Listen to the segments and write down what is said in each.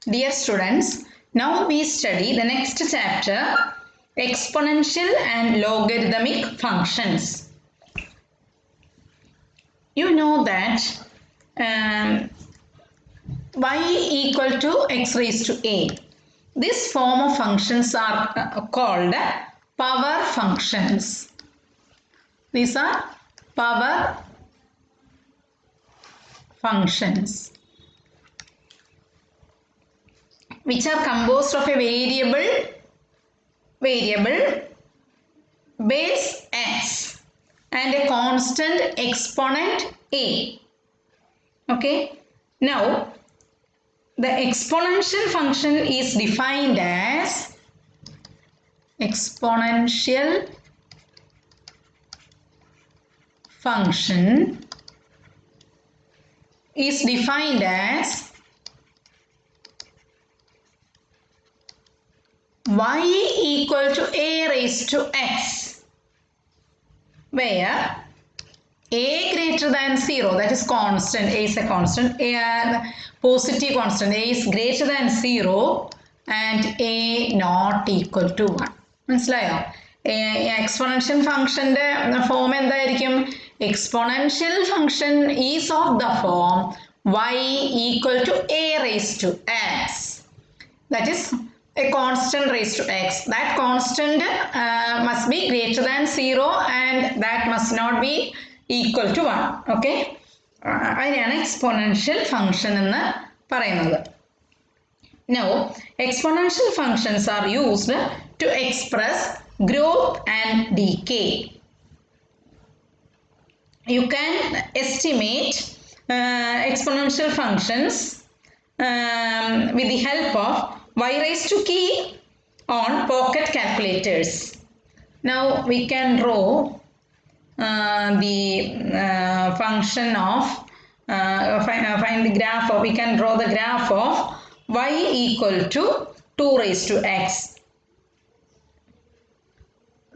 Dear students, now we study the next chapter, exponential and logarithmic functions. You know that y equal to x raised to a. This form of functions are called power functions. These are power functions, which are composed of a variable base x and a constant exponent a. Okay, now the exponential function is defined as exponential function is defined as y equal to a raised to x, where a greater than 0, that is constant, a is a constant, positive constant, a is greater than 0 and a not equal to 1. മനസ്സിലായോ? Exponential ഫംഗ്ഷൻ്റെ form എന്തായിരിക്കും? Exponential function is of the form y equal to a raised to x, that is a constant raised to x. That constant must be greater than 0 and that must not be equal to 1. Okay, അതിനെയാണ് exponential function എന്ന് പറയുന്നത്. Now, exponential functions are used to express growth and decay. You can estimate exponential functions with the help of y raised to key on pocket calculators. Now we can draw the function of find the graph of, we can draw the graph of y equal to 2 raised to x.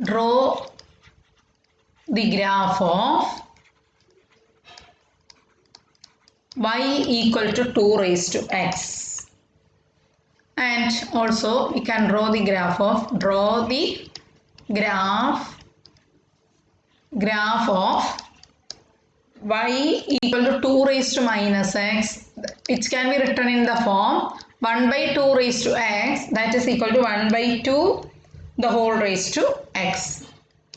Draw the graph of y equal to 2 raised to x. And also we can draw the graph of y equal to 2 raised to minus x, which can be written in the form 1 by 2 raised to x, that is equal to 1 by 2 the whole raised to x.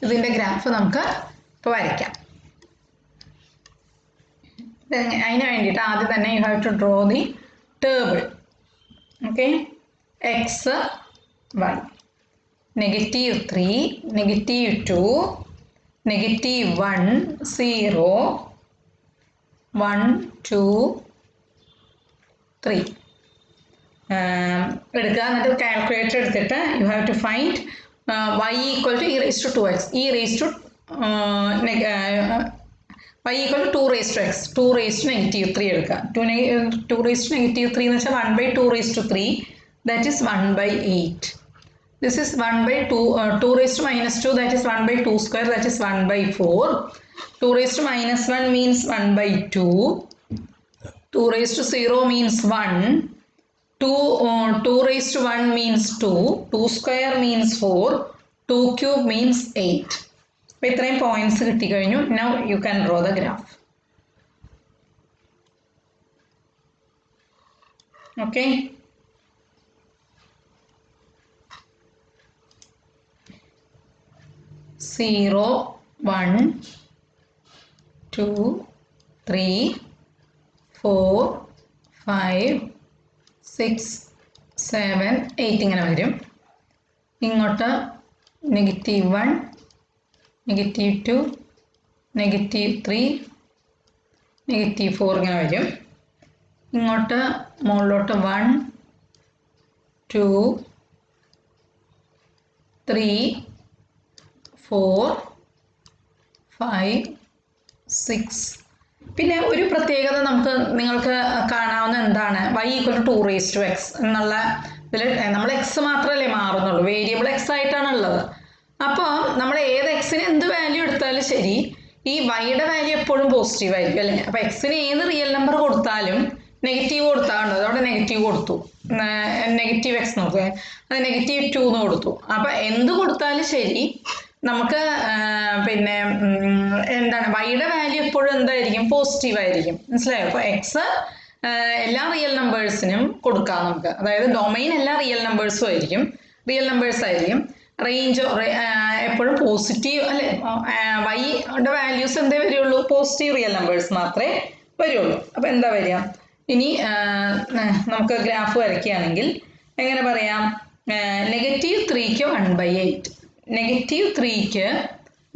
ഇതിൻ്റെ graph നമുക്ക് ഇപ്പോൾ വരയ്ക്കാം. അതിന് വേണ്ടിയിട്ട് ആദ്യം തന്നെ you have to draw the table. Okay, x y, -3, -2, -1, 0, 1, 2, 3 എടുക്കുക. എന്നിട്ട് കാൽക്കുലേറ്റർ എടുത്തിട്ട് you have to find y equal to e raised to 2x, y equal to 2 raised to x, 2 raised to -3 എടുക്കുക. 2 raised to -3 എന്ന് വെച്ചാൽ 1 by 2 raised to 3, that is 1 by 8. This is 1 by 2 raised to -2, that is 1 by 2 square, that is 1 by 4. 2 raised to -1 means 1 by 2. 2 raised to 0 means 1. 2 raised to 1 means 2. 2 square means 4. 2 cube means 8. അപ്പോൾ ഇത്രയും points കിട്ടിക്കഴിഞ്ഞു. Now you can draw the graph. Okay. Zero, 1, 2, 3, 4, 5, 6, 7, 8 ഇങ്ങനെ വരും. ഇങ്ങോട്ട് -1, -2, -3, -4 ഇങ്ങനെ വരും. ഇങ്ങോട്ട് മുകളിലോട്ട് 1, 2, 3, 4, 5, 6. പിന്നെ ഒരു പ്രത്യേകത നിങ്ങൾക്ക് കാണാവുന്ന എന്താണ്? y equal to 2 raised to x എന്നുള്ള ഇതിൽ നമ്മൾ എക്സ് മാത്രമല്ലേ മാറുന്നുള്ളൂ, വേരിയബിൾ എക്സ് ആയിട്ടാണ് ഉള്ളത്. അപ്പോൾ നമ്മൾ ഏത് എക്സിന് എന്ത് വാല്യൂ എടുത്താലും ശരി, ഈ വൈയുടെ വാല്യൂ എപ്പോഴും പോസിറ്റീവ് ആയിരിക്കും അല്ലേ? അപ്പോൾ എക്സിന് ഏത് റിയൽ നമ്പർ കൊടുത്താലും നെഗറ്റീവ് കൊടുത്താണ്ടോ അതവിടെ നെഗറ്റീവ് കൊടുത്തു, നെഗറ്റീവ് എക്സ് എന്ന് കൊടുത്തു, അത് -2 എന്ന് കൊടുത്തു. അപ്പം എന്ത് കൊടുത്താലും ശരി നമുക്ക് പിന്നെ എന്താണ് വൈയുടെ വാല്യൂ എപ്പോഴും എന്തായിരിക്കും, പോസിറ്റീവ് ആയിരിക്കും. മനസ്സിലായോ? അപ്പോൾ എക്സ് എല്ലാ റിയൽ നമ്പേഴ്സിനും കൊടുക്കാം നമുക്ക്. അതായത് ഡൊമൈൻ എല്ലാ റിയൽ നമ്പേഴ്സും ആയിരിക്കും, റിയൽ നമ്പേഴ്സ് ആയിരിക്കും. റേഞ്ച് എപ്പോഴും പോസിറ്റീവ് അല്ലെ, വൈയുടെ വാല്യൂസ് എന്തേ വരികയുള്ളൂ, പോസിറ്റീവ് റിയൽ നമ്പേഴ്സ് മാത്രമേ വരുള്ളൂ. അപ്പം എന്താ വരിക, ഇനി നമുക്ക് ഗ്രാഫ് വരയ്ക്കുകയാണെങ്കിൽ എങ്ങനെ പറയാം, -3ക്ക് 1/8, -3ക്ക്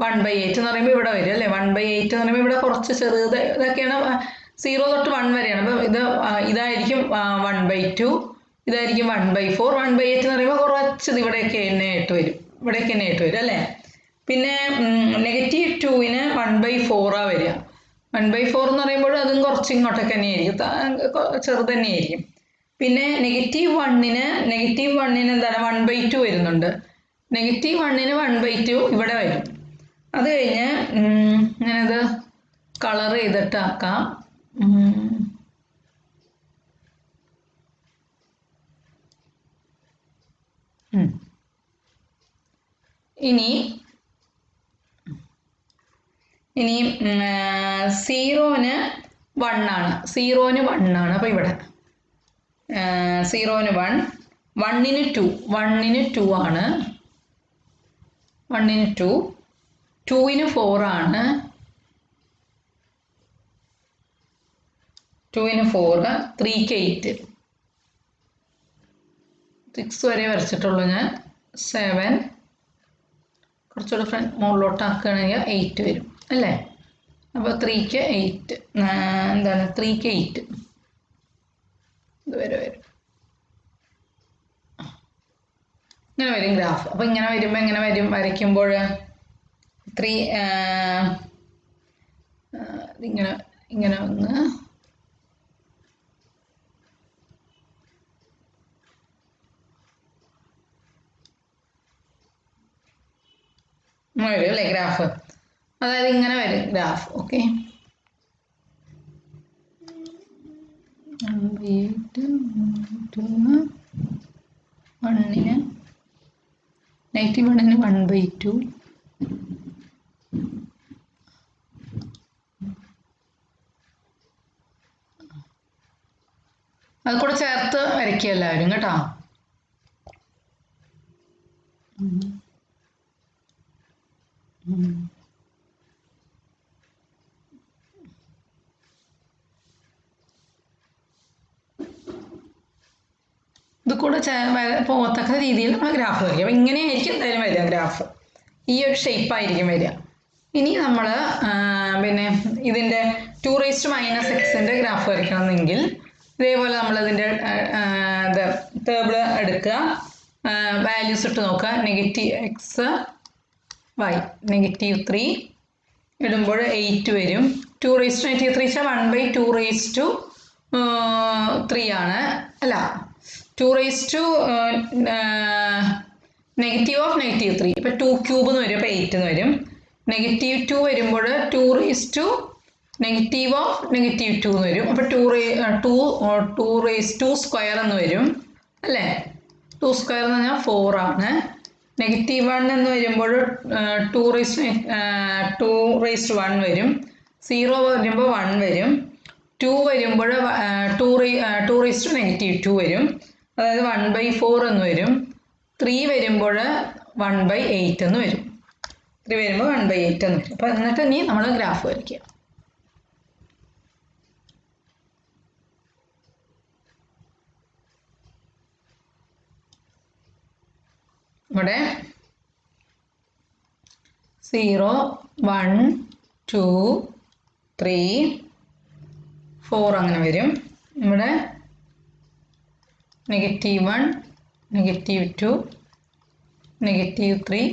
1/8 എന്ന് പറയുമ്പോൾ ഇവിടെ വരും അല്ലേ, 1/8 എന്ന് പറയുമ്പോൾ ഇവിടെ കുറച്ച് ചെറുത് ഇതൊക്കെയാണ്, 0 തൊട്ട് 1 വരെയാണ്. അപ്പം ഇതായിരിക്കും 1/2, ഇതായിരിക്കും 1/4, 1/8 എന്ന് പറയുമ്പോൾ കുറച്ചത് ഇവിടെയൊക്കെ തന്നെ ആയിട്ട് വരും, ഇവിടെയൊക്കെ തന്നെ ആയിട്ട് വരും അല്ലേ. പിന്നെ -2ന് 1/4 വരിക, 1/4 എന്ന് പറയുമ്പോൾ അതും കുറച്ച് ഇങ്ങോട്ടൊക്കെ തന്നെയായിരിക്കും, ചെറുത് തന്നെയായിരിക്കും. പിന്നെ -1ന് എന്താണ് 1/2 വരുന്നുണ്ട്, -1ന് 1/2 ഇവിടെ വരും. അത് കഴിഞ്ഞ് ഞാനത് കളർ ചെയ്തിട്ട് ആക്കാം. ഇനി 0ന് 1 ആണ്, 0ന് 1 ആണ്. അപ്പോൾ ഇവിടെ 0ന് 1, 1ന് 2, 1ന് 2 ആണ്, 1ന് 2, 2ന് 4 ആണ്, 2ന് 4, 3ക്ക് 8, 6 വരെ വരച്ചിട്ടുള്ളൂ ഞാൻ, 7, കുറച്ചുകൂടെ മുകളിലോട്ട് ആക്കുകയാണെങ്കിൽ 8 വരും അല്ലേ. അപ്പോൾ 3ക്ക് 8, എന്താണ് 3ക്ക് 8 ഇതുവരെ വരും, ഇങ്ങനെ വരും ഗ്രാഫ്. അപ്പോൾ ഇങ്ങനെ വരുമ്പോൾ എങ്ങനെ വരും, വരയ്ക്കുമ്പോൾ 3 ഇങ്ങനെ ഒന്ന് വരും അല്ലേ ഗ്രാഫ്, അതായത് ഇങ്ങനെ വരും ഗ്രാഫ്. ഓക്കെ, 1/8, -1ന് 1/2, അത് കൂടെ ചേർത്ത് വരയ്ക്കുക എല്ലാവരും കേട്ടോ. ഇത് കൂടെ പോകത്തക്ക രീതിയിൽ നമ്മൾ ഗ്രാഫ് വരിക. അപ്പം ഇങ്ങനെയായിരിക്കും എന്തായാലും വരിക ഗ്രാഫ്, ഈ ഒരു ഷേപ്പായിരിക്കും വരിക. ഇനി നമ്മൾ പിന്നെ ഇതിൻ്റെ 2⁻⁻x ഗ്രാഫ് വരയ്ക്കണമെങ്കിൽ ഇതേപോലെ നമ്മളിതിൻ്റെ ടേബിൾ എടുക്കുക, വാല്യൂസ് ഇട്ട് നോക്കുക, -x, y, -3 ഇടുമ്പോൾ 8 വരും. 2⁻³ 1/2⁻3 ആണ് അല്ല, 2⁻⁻3 ഇപ്പം 2³ എന്ന് വരും, അപ്പോൾ 8 എന്ന് വരും. -2 വരുമ്പോൾ 2⁻⁻2 എന്ന് വരും, അപ്പോൾ 2⁻² എന്ന് വരും അല്ലേ. 2² എന്ന് പറഞ്ഞാൽ 4 ആണ്. -1 എന്ന് വരുമ്പോൾ 2⁻1 വരും, 0 വരുമ്പോൾ 1 വരും, 2 വരുമ്പോൾ 2⁻2 വരും, അതായത് 1/4 എന്ന് വരും. 3 വരുമ്പോൾ 1/8 എന്ന് വരും, 3 വരുമ്പോൾ 1/8 എന്ന് വരും. അപ്പം എന്നിട്ട് ഇനി നമ്മൾ ഗ്രാഫ് വരയ്ക്കുക. ഇവിടെ 0, 1, 2, 3, 4 അങ്ങനെ വരും. ഇവിടെ -1, -2, -3,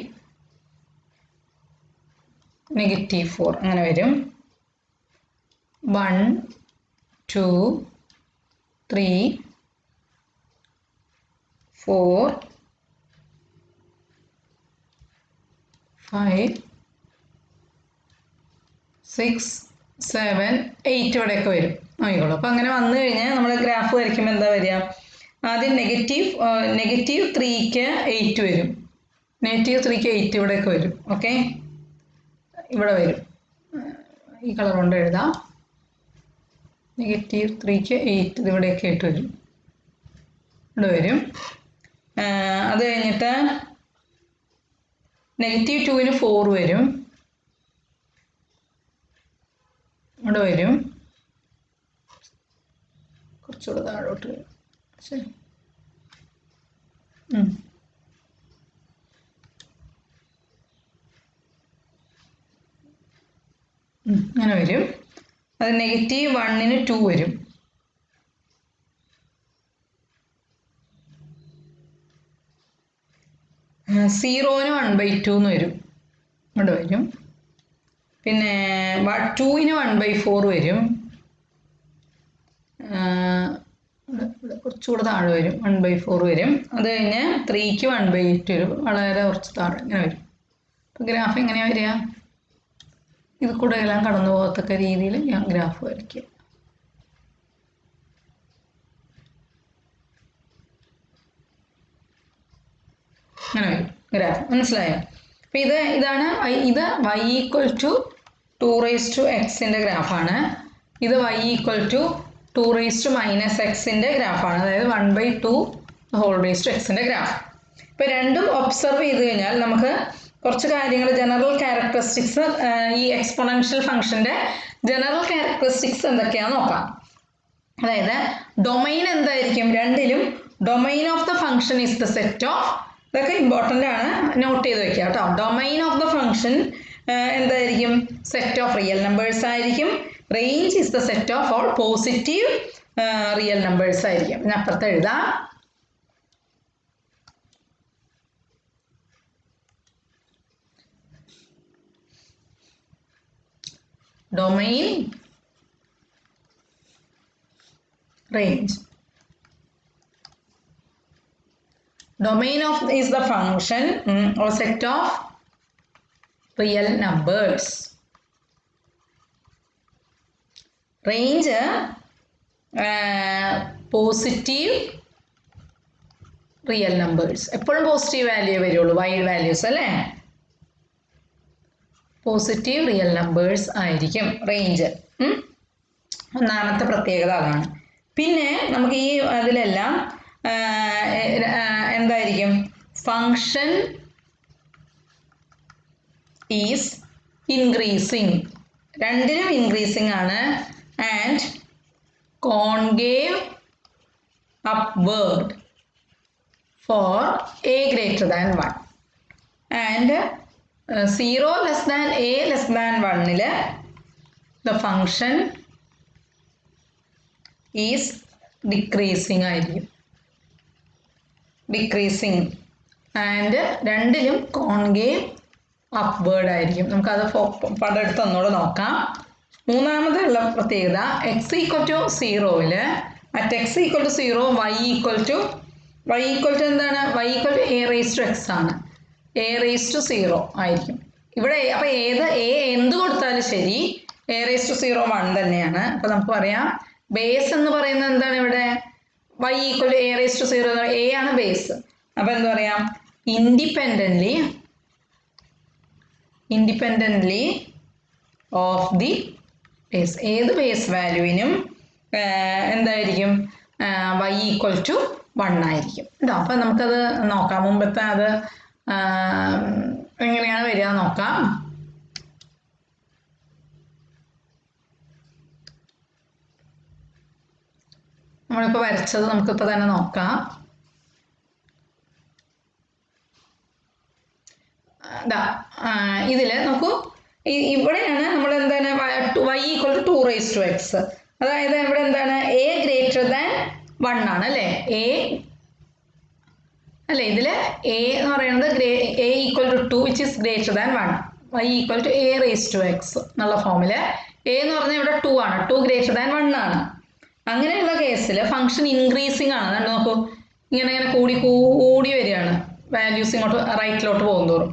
-4 അങ്ങനെ വരും. 1, 2, 3, 4, 5, 6, 7 8 ഇവിടെയൊക്കെ വരും നോക്കിക്കോളൂ. അപ്പോൾ അങ്ങനെ വന്നു കഴിഞ്ഞാൽ നമ്മൾ ഗ്രാഫ് വരയ്ക്കുമ്പോൾ എന്താ വരിക? ആദ്യം -3ക്ക് 8 വരും, -3ക്ക് 8 ഇവിടെയൊക്കെ വരും. ഓക്കെ, ഇവിടെ വരും, ഈ കളർ കൊണ്ട് എഴുതാം. -3ക്ക് 8 ഇവിടെയൊക്കെ ആയിട്ട് വരും, ഇവിടെ വരും. അത് കഴിഞ്ഞിട്ട് -2ന് 4 വരും, ഇവിടെ വരും, കുറച്ചുകൂടെ താഴോട്ട് വരും. ശരി, അങ്ങനെ വരും. അത് -1ന് 2 വരും, സീറോന് 1/2 വരും, ഇവിടെ വരും. പിന്നെ 2ന് 1/4 വരും, ഇവിടെ കുറച്ചുകൂടെ താഴെ വരും, 1/4 വരും. അത് കഴിഞ്ഞ് 3ക്ക് 1/8 വരും, വളരെ കുറച്ച് താഴെ ഇങ്ങനെ വരും. അപ്പോൾ ഗ്രാഫ് എങ്ങനെയാണ് വരിക? ഇത് കൂടെ എല്ലാം കടന്നു പോകത്തക്ക രീതിയിൽ ഞാൻ ഗ്രാഫ് വരയ്ക്കുക. അങ്ങനെ വരും ഗ്രാഫ്, മനസ്സിലായോ? അപ്പം ഇതാണ് ഇത് y = 2x ഗ്രാഫാണ്. ഇത് y = 2 - x ഗ്രാഫാണ്, അതായത് 1/2 ഗ്രാഫ്. ഇപ്പം രണ്ടും ഒബ്സർവ് ചെയ്ത് കഴിഞ്ഞാൽ നമുക്ക് കുറച്ച് കാര്യങ്ങൾ, ജനറൽ ക്യാരക്ടറിസ്റ്റിക്സ്, ഈ എക്സ്പോണൻഷ്യൽ ഫംഗ്ഷൻ്റെ ജനറൽ ക്യാരക്ടറിസ്റ്റിക്സ് എന്തൊക്കെയാണെന്ന് നോക്കാം. അതായത് ഡൊമൈൻ എന്തായിരിക്കും? രണ്ടിലും domain of the function is the set of, ഇതൊക്കെ ഇമ്പോർട്ടൻ്റ് ആണ്, നോട്ട് ചെയ്ത് വെക്കുക കേട്ടോ. ഡൊമൈൻ ഓഫ് ദ ഫംഗ്ഷൻ എന്തായിരിക്കും? സെറ്റ് ഓഫ് റിയൽ നമ്പേഴ്സ് ആയിരിക്കും. Range is the set of all positive real numbers ആയിരിക്കും. ഞാൻ അപ്പുറത്ത് എഴുതാം. Domain, range. Domain of is the function or set of real numbers. Range positive real numbers. എപ്പോഴും positive value വരുള്ളൂ, wide values അല്ലേ? Positive real numbers ആയിരിക്കും range. ഒന്നാമത്തെ പ്രത്യേകത അതാണ്. പിന്നെ നമുക്ക് ഈ അതിലെല്ലാം എന്തായിരിക്കും? ഫങ്ഷൻ ഈസ് ഇൻക്രീസിങ്, രണ്ടിനും ഇൻക്രീസിങ് ആണ്. And concave upward for a greater than 1 and 0 less than a less than 1 the function is decreasing ആയിരിക്കും, ഡിക്രീസിങ്. ആൻഡ് രണ്ടിലും കോൺകേവ് അപ്വേർഡ് ആയിരിക്കും. നമുക്കത് പടം എടുത്ത് ഒന്നുകൂടെ നോക്കാം. മൂന്നാമതുള്ള പ്രത്യേകത x = 0 at x = 0 y = എന്താണ്? y = a⁻x ആണ്, a⁻0 ആയിരിക്കും ഇവിടെ. അപ്പോൾ എന്ത് കൊടുത്താലും ശരി a⁻0 1 തന്നെയാണ്. അപ്പോൾ നമുക്ക് പറയാം ബേസ് എന്ന് പറയുന്നത് എന്താണ്? ഇവിടെ y = a⁻0, a ആണ് ബേസ്. അപ്പോൾ എന്ത് പറയാം? ഇൻഡിപെൻഡൻ്റ്ലി ഓഫ് ദി ബേസ്, ഏത് ബേസ് വാല്യൂവിനും എന്തായിരിക്കും? y = 1 ആയിരിക്കും കേട്ടോ. അപ്പം നമുക്കത് നോക്കാം. മുമ്പത്തെ അത് എങ്ങനെയാണ് വരിക നോക്കാം. നമ്മളിപ്പോൾ വരച്ചത് നമുക്കിപ്പോൾ തന്നെ നോക്കാം. ഇതിൽ നോക്കൂ, ഇവിടെയാണ് നമ്മൾ എന്താണ് y = 2x, അതായത് ഇവിടെ എന്താണ്? a greater than 1 ആണ് അല്ലേ? അല്ലേ? ഇതിൽ a എന്ന് പറയുന്നത് a = 2 which is greater than 1, y = a⁻x എന്നുള്ള ഫോമിൽ a എന്ന് പറഞ്ഞാൽ ഇവിടെ 2 ആണ്, 2 greater than 1 ആണ്. അങ്ങനെയുള്ള കേസിൽ ഫംഗ്ഷൻ ഇൻക്രീസിങ് ആണ്. അതുകൊണ്ട് നോക്കൂ, ഇങ്ങനെ കൂടി വരികയാണ്, വാല്യൂസ് ഇങ്ങോട്ട് റൈറ്റിലോട്ട് പോകുന്തോറും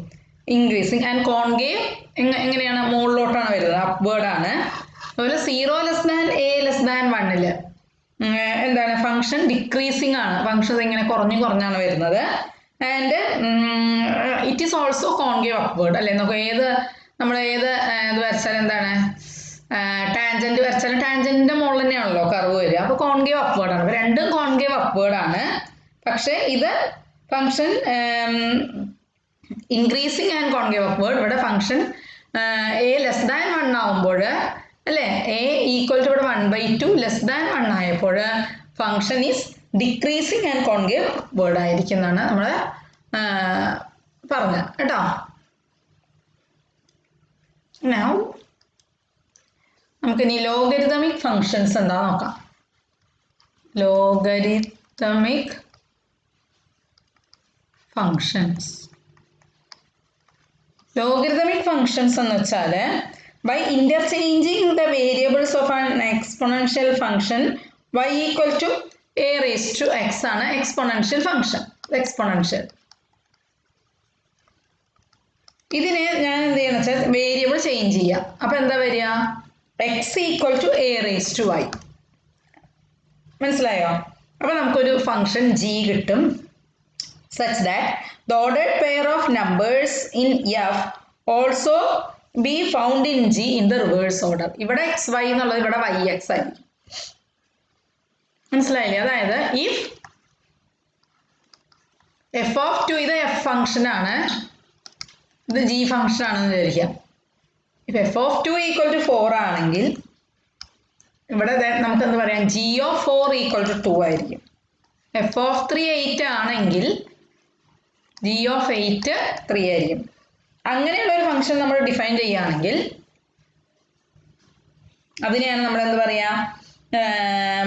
ഇൻക്രീസിങ്. ആൻഡ് കോൺകേവ് എങ്ങനെയാണ്? മുകളിലോട്ടാണ് വരുന്നത്, അപ്വേർഡ് ആണ്. അതുപോലെ 0 less than a less than 1 എന്താണ് ഫംഗ്ഷൻ ഡിക്രീസിങ് ആണ്, ഫംഗ്ഷൻ ഇങ്ങനെ കുറഞ്ഞാണ് വരുന്നത്. And it is also concave upward അല്ലേ. നമുക്ക് നമ്മൾ ഏത് ഇത് വരച്ചാൽ എന്താണ് ടാൻജന്റ് വരച്ചാലും ടാൻജന്റിന്റെ മുകളിൽ തന്നെയാണല്ലോ കർവ് വരിക. അപ്പോൾ കോൺകേവ് അപ്വേർഡ് ആണ്. രണ്ടും കോൺകേവ് അപ്വേർഡ് ആണ്. പക്ഷേ ഇത് function increasing and concave upward. ഇവിടെ ഫംഗ്ഷൻ എ ലെസ് ദാൻ 1 ആവുമ്പോൾ അല്ലേ, എ ഈക്വൽ ടു ഇവിടെ 1/2 ലെസ് ദാൻ 1 ആയപ്പോൾ function is decreasing and concave upward ആയിരിക്കും എന്നാണ് നമ്മൾ പറഞ്ഞത് കേട്ടോ. Now നമുക്കിനി ലോഗരിതമിക് ഫങ്ഷൻസ് എന്താ നോക്കാം. Logarithmic functions. ലോഗരിതമിക് ഫങ്ഷൻസ് എന്ന് വെച്ചാൽ by interchanging the variables of an exponential function y equal to a raised to x ആണ് എക്സ്പോണൻഷ്യൽ ഫംഗ്ഷൻ. എക്സ്പോണൻഷ്യൽ ഇതിനെ ഞാൻ എന്ത് ചെയ്യുന്ന വെച്ചാൽ വേരിയബിൾ ചേഞ്ച് ചെയ്യാം. അപ്പം എന്താ വരിക, x equal to a raise to y. മനസ്സിലായോ? അപ്പം നമുക്കൊരു ഫംഗ്ഷൻ ജി കിട്ടും. such that the ordered pair of numbers in f also be found in g in the reverse order. ഇവിടെ എക്സ് വൈ എന്നുള്ളത് ഇവിടെ വൈ എക്സ് ആയിരിക്കും. മനസ്സിലായില്ലേ? അതായത് if f of 2 ഇത് f ഫംഗ്ഷൻ ആണ്, ഇത് ജി ഫംഗ്ഷൻ ആണെന്ന് വിചാരിക്കാം. If f of 2 equal to 4 ആണെങ്കിൽ ഇവിടെ നമുക്ക് എന്ത് പറയാം, ജി ഓഫ് 4 ഈക്വൽ ടു 2 ആയിരിക്കും. എഫ് ഓഫ് 3 8 ആണെങ്കിൽ ജി ഓഫ് 8 3 ആയിരിക്കും. അങ്ങനെയുള്ള ഒരു ഫംഗ്ഷൻ നമ്മൾ ഡിഫൈൻ ചെയ്യുകയാണെങ്കിൽ അതിനെയാണ് നമ്മൾ എന്ത് പറയാ,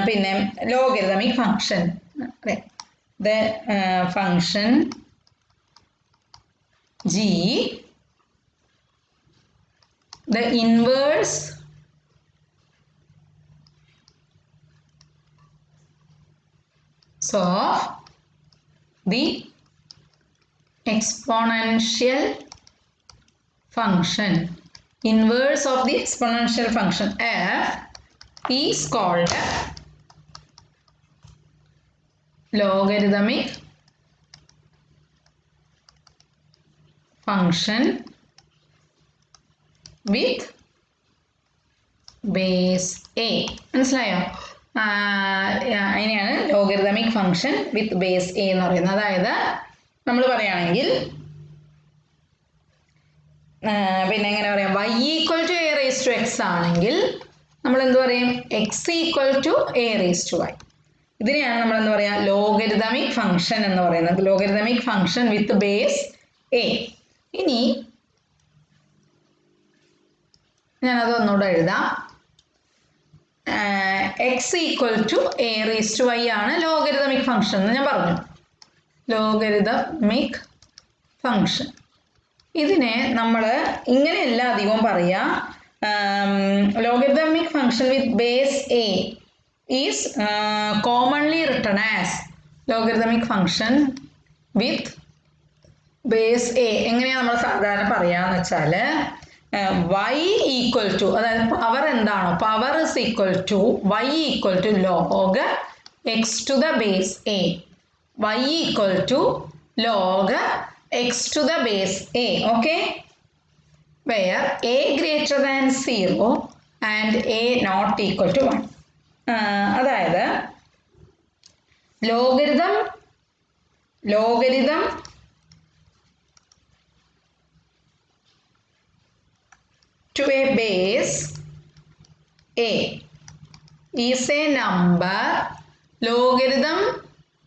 പിന്നെ logarithmic function. The function g, the inverse of the exponential function, inverse of the exponential function f is called logarithmic function with base a. മനസ്സിലായോ? അതിനെയാണ് logarithmic function with base a എന്ന് പറയുന്നത്. അതായത് നമ്മൾ പറയുകയാണെങ്കിൽ പിന്നെ എങ്ങനെ പറയാം, y equal to a raise to x ആണെങ്കിൽ നമ്മൾ എന്ത് പറയും, x equal to a raise to y. ഇതിനെയാണ് നമ്മൾ എന്താ പറയുക, ലോഗരിതമിക് ഫംഗ്ഷൻ എന്ന് പറയുന്നത്. Logarithmic function with base a. ഇനി ഞാനത് ഒന്നുകൂടെ എഴുതാം. X equal to a raise to y ആണ് ലോഗരിതമിക് ഫംഗ്ഷൻ എന്ന് ഞാൻ പറഞ്ഞു. ലോഗരിതമിക് ഫംഗ്ഷൻ ഇതിനെ നമ്മൾ ഇങ്ങനെയല്ല അധികവും പറയുക. Logarithmic function with base a is commonly written as logarithmic function with base a. എങ്ങനെയാണ് നമ്മൾ സാധാരണ പറയാന്ന് വെച്ചാൽ y ഈക്വൽ ടു, അതായത് പവർ എന്താണോ, power is equal to y equal to log x to the base a. y equal to log x to the base a. Okay, where a greater than 0 and a not equal to 1. അതായത് logarithm to a base a is a number. Logarithm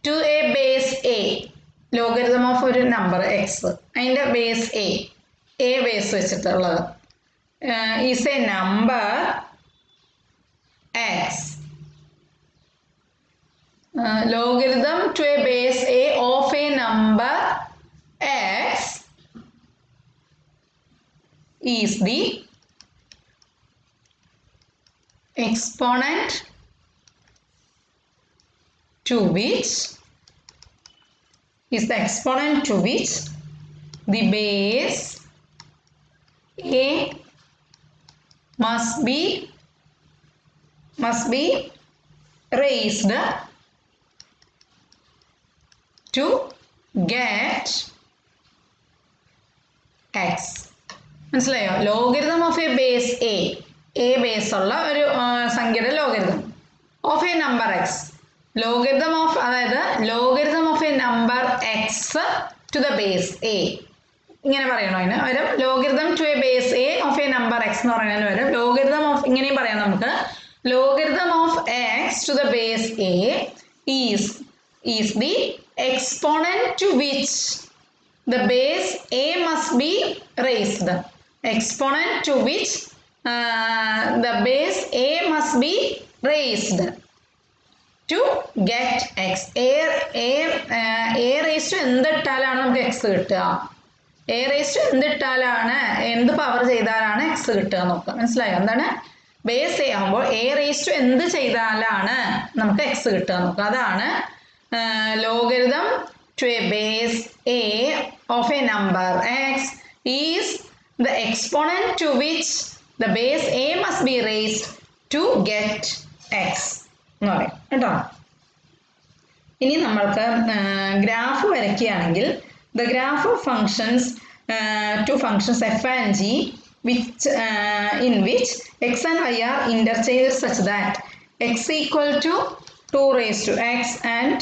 to a base a, logarithm of ഒരു number x, അതിൻ്റെ base a base വെച്ചിട്ടുള്ളത് is a number x. Logarithm to a base a of a number x is the exponent to which the base a must be must be raised to get x. മനസ്സിലായോ? Logarithm of a base a base ഉള്ള ഒരു സംഖ്യയുടെ logarithm of a number x. Logarithm of, അതായത് logarithm of a number x to the base a. ഇങ്ങനെ പറയണോ? അതിന് പകരം logarithm to a base a of a number x എന്ന് പറയുന്നതിന് പകരം ലോഗരിതം ഓഫ്, ഇങ്ങനെയും പറയാം നമുക്ക്, logarithm of x to the base a is the exponent to which the base a must be raised. Exponent to which the base a must be raised to get x. a raised to എന്തിട്ടാലാണ് നമുക്ക് x കിട്ടുക? a raised to എന്തിട്ടാലാണ്, എന്ത് power ചെയ്താലാണ് x കിട്ടുക നോക്കുക. മനസ്സിലായോ? എന്താണ്? Base a ആകുമ്പോൾ a raised to എന്ത് ചെയ്താലാണ് നമുക്ക് x കിട്ടുക നോക്കുക. അതാണ് logarithm to a base a of a number x is the exponent to which the base a must be raised to get x എന്ന് പറയും കേട്ടോ. ഇനി നമ്മൾക്ക് ഗ്രാഫ് വരയ്ക്കുകയാണെങ്കിൽ the graph of functions, two functions f and g, which in which x and y are interchanged such that x equal to 2 raised to x and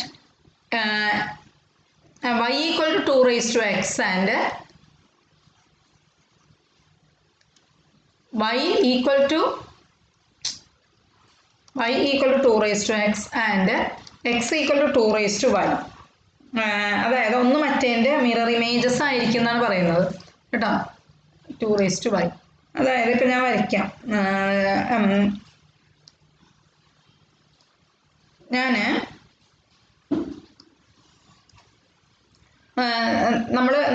y equal to 2 raised to x and y equal to 2 raised to x and x equal to 2 raised to y. അതായത് ഒന്ന് മറ്റേൻ്റെ mirror images ആയിരിക്കും എന്നാണ് പറയുന്നത് കേട്ടോ. 2 raised to y. അതായത് ഇപ്പം ഞാൻ വരയ്ക്കാം.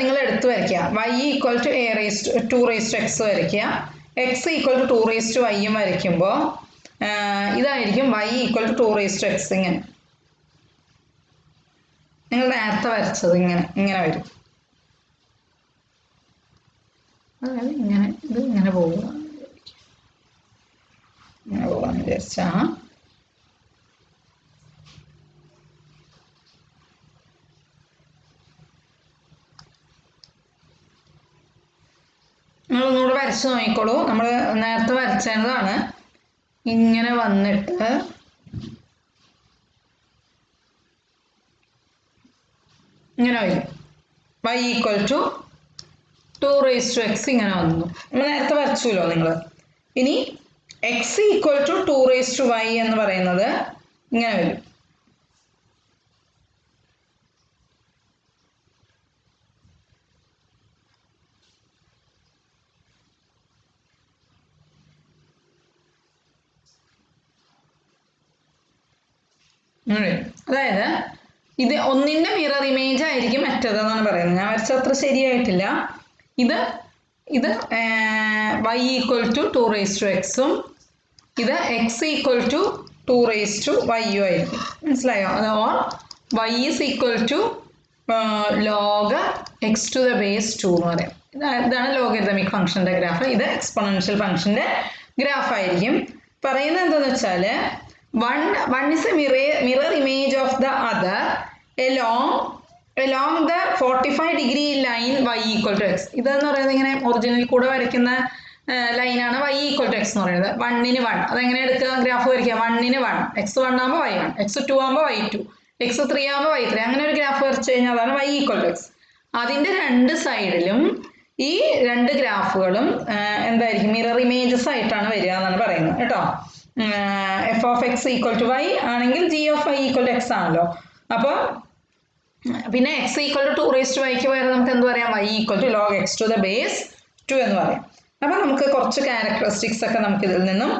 നിങ്ങൾ എടുത്ത് വരയ്ക്കുക. y equal to 2 raised to x വരയ്ക്കുക. x equal to 2 raised to y വരയ്ക്കുമ്പോൾ ഇതായിരിക്കും y equal to 2 raised to x. ഇങ്ങനെ നിങ്ങൾ നേരത്തെ വരച്ചത് ഇങ്ങനെ വരും. അതായത് ഇത് ഇങ്ങനെ പോകാന്ന് വിചാരിച്ചാ നിങ്ങളൊന്നുകൂടെ വരച്ച് നോക്കിക്കോളൂ. നമ്മൾ നേരത്തെ വരച്ചതാണ്. ഇങ്ങനെ വന്നിട്ട് ഇങ്ങനെ വരും. y equal to 2 raised to x ഇങ്ങനെ വന്നു. നമ്മൾ നേരത്തെ വരച്ചുല്ലോ നിങ്ങൾ. ഇനി x equal to 2 raised to y എന്ന് പറയുന്നത് ഇങ്ങനെ വരും. അതായത് ഇത് ഒന്നിൻ്റെ മിറർ ഇമേജ് ആയിരിക്കും മറ്റേതെന്നാണ് പറയുന്നത്. ഞാൻ വരച്ച അത്ര ശരിയായിട്ടില്ല. ഇത് y equal to 2 raised to x ഉം ഇത് x equal to 2 raised to y ഉം ആയിരിക്കും. മനസ്സിലായോ? അത് or y is equal to log x to the base 2 എന്ന് പറയും. ഇതാണ് ലോഗരിതമിക് ഫംഗ്ഷൻ്റെ ഗ്രാഫ്. ഇത് എക്സ്പോണൻഷ്യൽ ഫംഗ്ഷൻ്റെ ഗ്രാഫ് ആയിരിക്കും. പറയുന്നത് എന്താണെന്ന് വെച്ചാൽ one is a mirror image of the other along the 45-degree line y equal to x. ഇതെന്ന് പറയുന്നത് ഇങ്ങനെ ഒറിജിനൽ കൂടെ വരയ്ക്കുന്ന ലൈനാണ് y equal to x എന്ന് പറയുന്നത്. 1-ന് 1. അതെങ്ങനെ എടുക്കുക? ഗ്രാഫ് വരയ്ക്കുക. 1-ന് 1, x1 ആകുമ്പോൾ y1, x2 ആകുമ്പോൾ y2, x3 ആകുമ്പോൾ y3. അങ്ങനെ ഒരു ഗ്രാഫ് വരച്ചു കഴിഞ്ഞാൽ അതാണ് y equal to x. അതിൻ്റെ രണ്ട് സൈഡിലും ഈ രണ്ട് ഗ്രാഫുകളും എന്തായിരിക്കും? മിറർ ഇമേജസ് ആയിട്ടാണ് വരിക എന്നാണ് പറയുന്നത് കേട്ടോ. f of x equal to y ആണെങ്കിൽ g of y equal to x ആണല്ലോ. അപ്പോൾ പിന്നെ x equal to 2 raised to y ക്ക് പകരം നമുക്ക് എന്ത് പറയാം? y equal to log x to the base 2 എന്ന് പറയാം. അപ്പോൾ നമുക്ക് കുറച്ച് ക്യാരക്ടറിസ്റ്റിക്സ് ഒക്കെ നമുക്ക് ഇതിൽ നിന്നും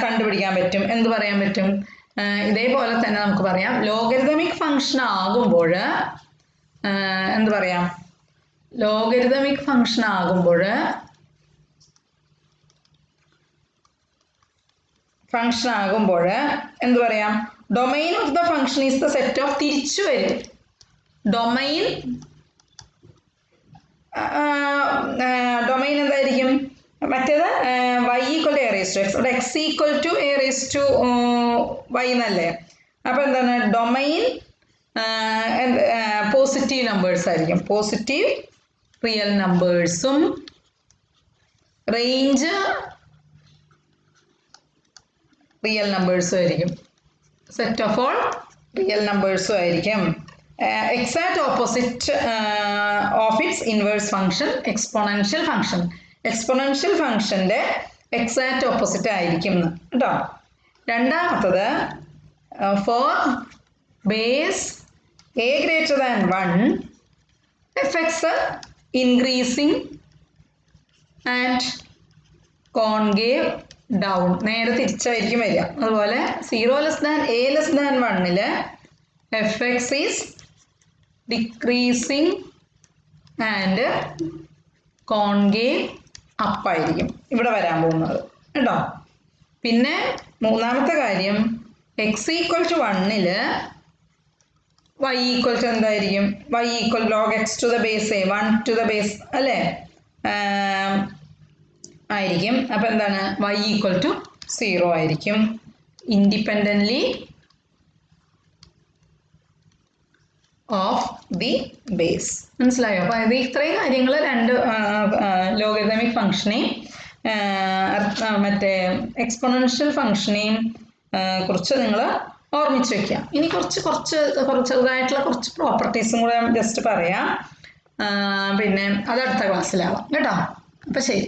കണ്ടുപിടിക്കാൻ പറ്റും. എന്ത് പറയാൻ പറ്റും? ഇതേപോലെ തന്നെ നമുക്ക് പറയാം ലോഗരിതമിക് ഫംഗ്ഷൻ ആകുമ്പോൾ എന്ത് പറയാം? ലോഗരിതമിക് ഫംഗ്ഷൻ ആകുമ്പോൾ എന്ത് പറയാം? Domain of the function is the set of തിരിച്ചു വരും. ഡൊമൈൻ എന്തായിരിക്കും? മറ്റേത് y equal to a raise to x, ഇവിടെ x equal to a raise to y എന്നല്ലേ. അപ്പോൾ എന്താണ് ഡൊമൈൻ പോസിറ്റീവ് നമ്പേഴ്സ് ആയിരിക്കും, പോസിറ്റീവ് റിയൽ നമ്പേഴ്സും റേഞ്ച് റിയൽ നമ്പേഴ്സും ആയിരിക്കും, സെറ്റ് ഓഫ് ഓൾ റിയൽ നമ്പേഴ്സും ആയിരിക്കും. Exact opposite of its inverse function exponential function, exponential ഫംഗ്ഷൻ്റെ എക്സാക്ട് ഓപ്പോസിറ്റ് ആയിരിക്കും കേട്ടോ. രണ്ടാമത്തത് for base A greater than 1 effects increasing and concave down, നേരെ തിരിച്ചായിരിക്കും വരിക. അതുപോലെ 0 less than a less than 1 effects is decreasing and concave up ആയിരിക്കും ഇവിടെ വരാൻ പോകുന്നത് കേട്ടോ. പിന്നെ മൂന്നാമത്തെ കാര്യം x equal to 1 y equal to എന്തായിരിക്കും, y equal log x to the base a 1 to the base അല്ലേ ആയിരിക്കും. അപ്പോൾ എന്താണ് വൈ ഈക്വൽ ടു 0 ആയിരിക്കും ഇൻഡിപെൻഡൻ്റ്ലി ഓഫ് ദി ബേസ്. മനസ്സിലായോ? അപ്പോൾ ഇത് ഇത്രയും കാര്യങ്ങൾ രണ്ട് ലോഗരിതമിക് ഫംഗ്ഷനെയും മറ്റേ എക്സ്പോണൻഷ്യൽ ഫംഗ്ഷനെയും കുറിച്ച് നിങ്ങൾ ഓർമ്മിച്ച് വയ്ക്കുക. ഇനി ചെറുതായിട്ടുള്ള കുറച്ച് പ്രോപ്പർട്ടീസും കൂടെ ജസ്റ്റ് പറയാം, പിന്നെ അത് അടുത്ത ക്ലാസ്സിലാവാം കേട്ടോ. അപ്പോൾ ശരി.